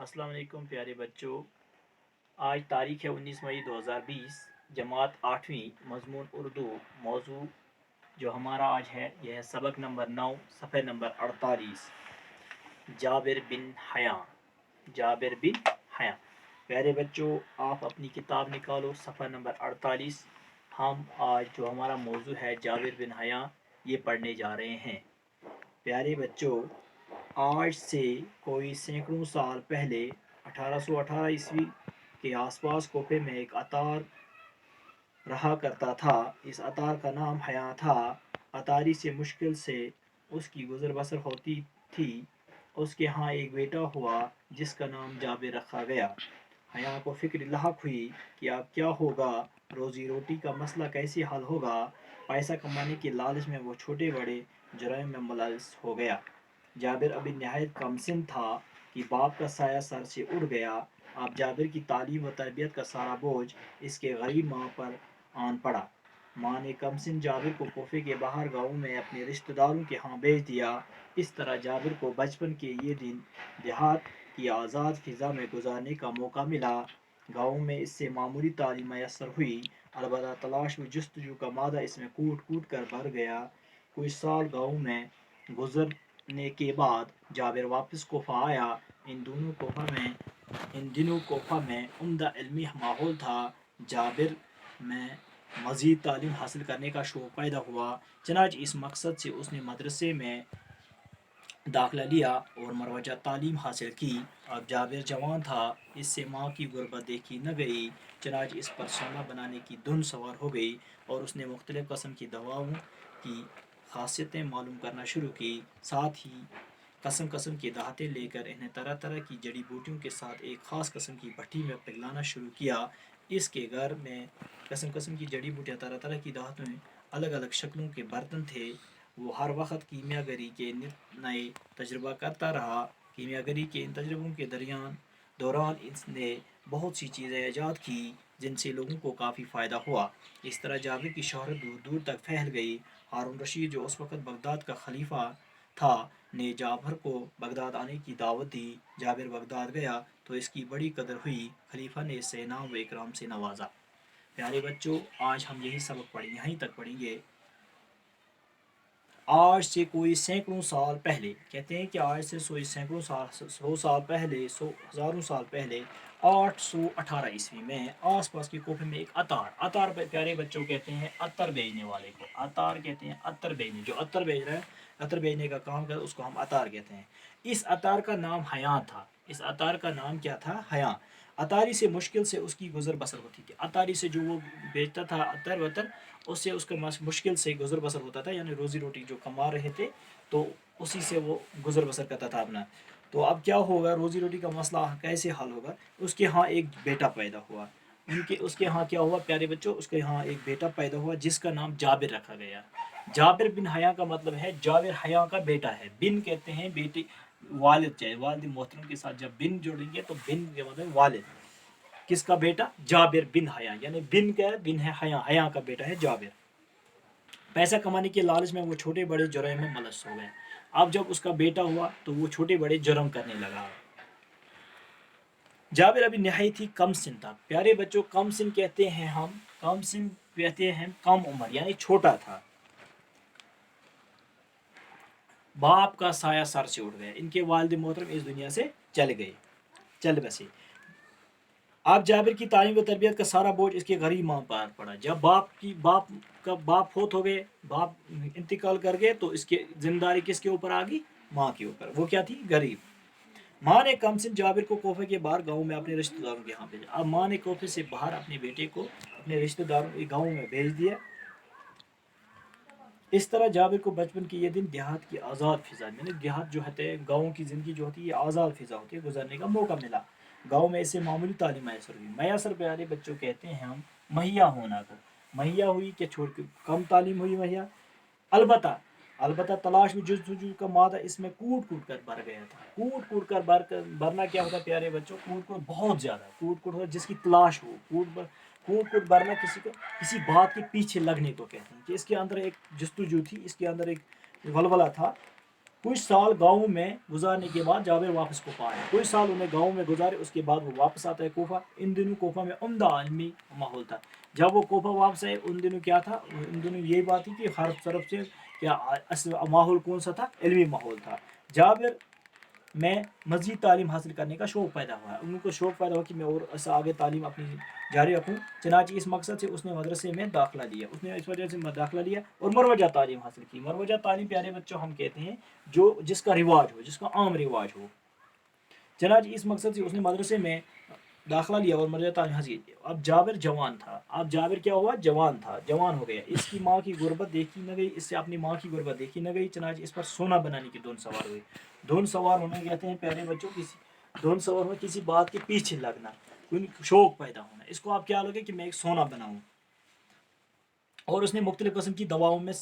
अस्सलाम वालेकुम प्यारे बच्चों। आज तारीख है 19 मई 2020। जमात 8वीं मजमून उर्दू। मौजू जो हमारा आज है यह है सबक नंबर 9 सफ़े नंबर 48। जाबिर बिन हया। जाबिर बिन हया। प्यारे बच्चों, आप अपनी किताब निकालो सफ़ा नंबर 48। हम आज जो हमारा मौजू है जाबिर बिन हया ये पढ़ने जा रहे हैं। प्यारे बच्चों, आज से कोई सैकड़ों साल पहले 1818 ईस्वी के आसपास कोफे में एक अतार रहा करता था। इस अतार का नाम हया था। अतारी से मुश्किल से उसकी गुजर बसर होती थी। उसके यहाँ एक बेटा हुआ जिसका नाम जाबिर रखा गया। हया को फिक्र लाहक हुई कि अब क्या होगा, रोज़ी रोटी का मसला कैसे हल होगा। पैसा कमाने के लालच में वो छोटे बड़े जुर्म में मुलव्वस हो गया। जाबिर अभी नहायत कमसिन था कि बाप का साया सर से उड़ गया। अब जाबिर की तालीम व तरबियत का सारा बोझ इसके गरीब माँ पर आन पड़ा। माँ ने कमसिन जाबिर को कोफे के बाहर गाँव में अपने रिश्तेदारों के यहाँ भेज दिया। इस तरह जाबिर को बचपन के ये दिन देहात की आज़ाद फ़िज़ा में गुजारने का मौका मिला। गाँव में इससे मामूली तालीम मैसर हुई, अलबत्ता तलाश व जस्तजू का मादा इसमें कूट कूट कर भर गया। कुछ साल गाँव में गुजरने के बाद जाबिर वापस कोफा आया। इन दिनों कोफा में उम्दा इल्मी माहौल था। जाबिर में मज़ीद तालीम हासिल करने का शौक़ पैदा हुआ। चनाच इस मकसद से उसने मदरसे में दाखिला लिया और मरवजा तालीम हासिल की। अब जाबिर जवान था, इससे माँ की गुर्बत देखी न गई। चनाच इस पर सोना बनाने की धुन सवार हो गई और उसने मुख्तलिफ़ कस्म की दवाओं की खासियतें मालूम करना शुरू की। साथ ही कस्म कस्म के दाहते लेकर इन्हें तरह तरह की जड़ी बूटियों के साथ एक ख़ास कस्म की भट्टी में पिघलाना शुरू किया। इसके घर में कस्म कस्म की जड़ी बूटियाँ, तरह तरह की दाहतों में अलग अलग शक्लों के बर्तन थे। वो हर वक्त कीमियागरी के नित नए तजुर्बा करता रहा। कीमियागरी के इन तजुर्बों के दौरान इसने बहुत सी चीज़ें ईजाद की जिनसे लोगों को काफ़ी फ़ायदा हुआ। इस तरह जाबिर की शोहरत दूर दूर तक फैल गई। हारून रशीद जो उस वक़्त बगदाद का खलीफा था ने जाबिर को बगदाद आने की दावत दी। जाबिर बगदाद गया तो इसकी बड़ी कदर हुई। खलीफा ने इसे इनाम व इकराम से नवाजा। प्यारे बच्चों, आज हम यही सबक यहीं तक पढ़ेंगे। आज से कोई सैकड़ों साल पहले, कहते हैं कि आज से कोई सैकड़ों साल, 100 साल पहले, 100 हज़ारों साल पहले 818 ईस्वी में आसपास के कोफे में एक अतार प्यारे बच्चों कहते हैं अतर बेचने वाले को अतार कहते हैं। अतर बेचने, जो अतर बेच रहा है, अतर बेचने का काम कर उसको हम अतार कहते हैं। इस अतार का नाम हया था। इस अतार का नाम क्या था? हया। अतारी से मुश्किल से उसकी गुजर बसर होती थी। अतारी से जो वो बेचता था अतर वतर, उससे उसका मुश्किल से गुजर बसर होता था, यानी रोज़ी रोटी जो कमा रहे थे तो उसी से वो गुजर बसर करता था अपना। तो अब क्या होगा, रोज़ी रोटी का मसला कैसे हल होगा? उसके यहाँ एक बेटा पैदा हुआ। उसके यहाँ क्या हुआ प्यारे बच्चों? उसके यहाँ एक बेटा पैदा हुआ जिसका नाम जाबिर रखा गया। जाबिर बिन हया का मतलब है जाबिर हया का बेटा है। बिन कहते हैं बेटे, वालिद चाहे वालिद मोहतरम के साथ जब बिन जोड़ेंगे तो बिन के मतलब वालिद। किसका बेटा? जाबिर बिन हया, यानी बिन क्या है? बिन है हया, हया का बेटा है जाबिर। पैसा कमाने के लालच में वो छोटे बड़े जुर्म में मुलव्वस हो गए। अब जब उसका बेटा हुआ तो वो छोटे बड़े जुर्म करने लगा। जाबिर अभी नहायत ही कम सिन था। प्यारे बच्चों, कम सिन कहते हैं हम, कम सिन कहते हैं कम उम्र, यानी छोटा था। बाप का साया सर से उठ गया। इनके वालिद मोहतरम इस दुनिया से चल बसे। अब जाबिर की तालीम व तरबियत का सारा बोझ इसके गरीब माँ पर पड़ा। जब बाप फोत हो गए, बाप इंतकाल कर गए, तो इसकी जिम्मेदारी किसके ऊपर आ गई? माँ के ऊपर। वो क्या थी? गरीब। माँ ने कमसिन जाबिर को कोफे के बाहर गाँव में अपने रिश्तेदारों के यहाँ भेजा। अब माँ ने कोफे से बाहर अपने बेटे को अपने रिश्तेदारों के गाँव में भेज दिया। इस तरह जाबिर को बचपन के ये दिन देहात की आज़ाद फ़िज़ा, मैंने देहात जो है गाँव की ज़िंदगी जो होती है ये आज़ाद फ़िज़ा होती है, गुजरने का मौका मिला। गाँव में इसे मामूली तालीम मैसर हुई। मैसर प्यारे बच्चों कहते हैं हम महिया होना को। महिया हुई कि छोड़ के कम तालीम हुई महिया। अलबत्ता अलबत्ता तलाश में जस्तजू का मादा इसमें कूट कूट कर भर गया था। कूट कूट कर भरना क्या होता है प्यारे बच्चों? कूट कूट बहुत ज़्यादा कूट कूट होता जिसकी तलाश हो। कूट कूट भरना किसी बात के पीछे लगने को कहते हैं कि इसके अंदर एक जस्तजू थी, इसके अंदर एक वलवला था। कुछ साल गाँव में गुजारने के बाद जाबिर वापस कोफा आया। कुछ साल उन्हें गाँव में गुजारे, उसके बाद वो वापस आता है कोफा। इन दिनों कोफा में उम्दा इल्मी माहौल था। जब वो कोफा वापस आए उन दिनों क्या था, उन दिनों यही बात थी कि हर तरफ से क्या माहौल कौन सा था, इल्मी माहौल था। जाबिर में मज़ीद तालीम हासिल करने का शौक़ पैदा हुआ। उनको शौक़ पैदा हुआ कि मैं और आगे तालीम अपनी जारी रखूँ। चनाची इस मकसद से उसने मदरसे में दाखिला लिया, उसने इस वजह से दाखिला लिया और मरवजा तालीम हासिल की। मरवजा तालीम प्यारे बच्चों हम कहते हैं जो जिसका रिवाज हो, जिसका आम रिवाज हो। चनाची इस मकसद से उसने मदरसे में दाखिला लिया और मरवजा तालीम हासिल की। अब जाबिर जवान था। अब जाबिर क्या हुआ, जवान था, जवान हो गया। इसकी माँ की गुर्बत देखी न गई, इससे अपनी माँ की गुर्बत देखी न गई। चनाची इस पर सोना बनाने की धुन सवार हुई। धुन सवार होने कहते हैं प्यारे बच्चों, किसी धुन सवार में किसी बात के पीछे लगना, कोई शौक पैदा होना। इसको आप क्या लगे कि मैं एक सोना बनाऊं। और उसने मुख्तलिफ किस्म की दवाओं में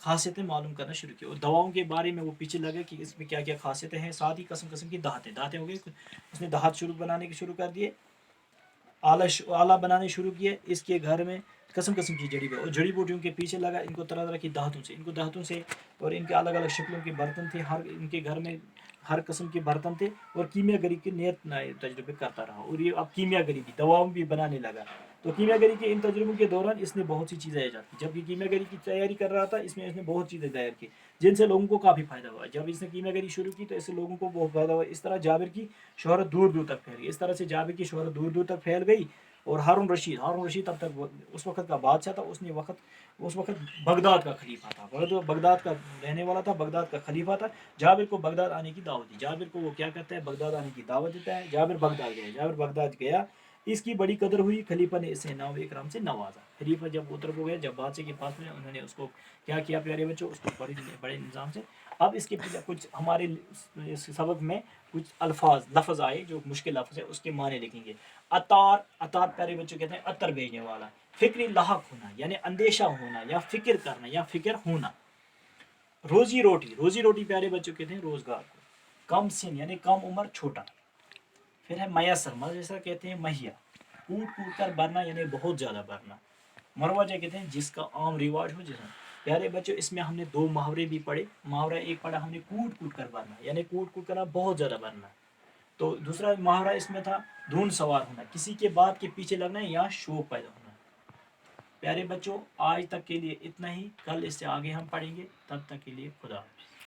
खासियतें मालूम करना शुरू की और दवाओं के बारे में वो पीछे लगे कि इसमें क्या क्या खासियतें हैं। साथ ही किस्म किस्म की दाहतें हो गई, उसने दाहत बनाने के शुरू कर दिए, आला बनाने शुरू किए। इसके घर में किस्म किस्म की जड़ी बूटियों के पीछे लगा। इनको तरह तरह की दाहतों से और इनके अलग अलग शक्लों के बर्तन थे। हर इनके घर में हर किस्म के बर्तन थे और कीमियागरी के नए तजुर्बे करता रहा। और ये अब कीमियागरी की दवाओं भी बनाने लगा। तो कीमियागरी के इन तजुर्बों के दौरान इसने बहुत सी चीज़ें ईजाद की। जब ये कीमियागरी की तैयारी कर रहा था, इसमें इसने बहुत चीज़ें तैयार की जिनसे लोगों को काफ़ी फ़ायदा हुआ। जब इसने कीमियागरी शुरू की तो इससे लोगों को बहुत फ़ायदा हुआ। इस तरह जाबिर की शोहरत दूर दूर तक फैल गई। इस तरह से जाबिर की शोहरत दूर दूर तक फैल गई। और हारून रशीद तब तक उस वक्त का बादशाह था। उस वक्त बगदाद का खलीफा था, बगदाद का रहने वाला था, बगदाद का खलीफा था। जाबिर को बगदाद आने की दावत दी। जाबिर को वो क्या कहता है, बगदाद आने की दावत देता है। जाबिर बगदाद गया। इसकी बड़ी कदर हुई। खलीफा ने इसे नाम इकराम से नवाजा। खलीफा जब उतर हो गया, जब बादशाह के पास में, उन्होंने उसको क्या किया प्यारे बच्चों, उसको बड़े निज़ाम से। अब इसके कुछ हमारे इस सबक में कुछ लफ्ज़ आए जो मुश्किल लफ्ज़ है, उसके माने लिखेंगे। अतार प्यारे बच्चों कहते हैं अतर भेजने वाला। फिक्री लाहक होना यानी अंदेशा होना या फिक्र करना या फिक्र होना। रोजी रोटी प्यारे बच्चों कहते हैं रोजगार को। कम सिन यानी कम उम्र, छोटा। फिर है मयसर कहते हैं महिया। कूट कर भरना यानी बहुत ज़्यादा भरना। मरवाजा कहते हैं जिसका आम रिवाज हो, जिसमें प्यारे बच्चों इसमें हमने दो मुहावरे भी पढ़े। मुहावरा एक पढ़ा हमने कूट कर भरना यानी कूट करना, बहुत ज़्यादा भरना। तो दूसरा मुहावरा इसमें था धुन सवार होना, किसी के बात के पीछे लगना या शौक पैदा होना। प्यारे बच्चों आज तक के लिए इतना ही। कल इससे आगे हम पढ़ेंगे। तब तक के लिए खुदा हाफिज़।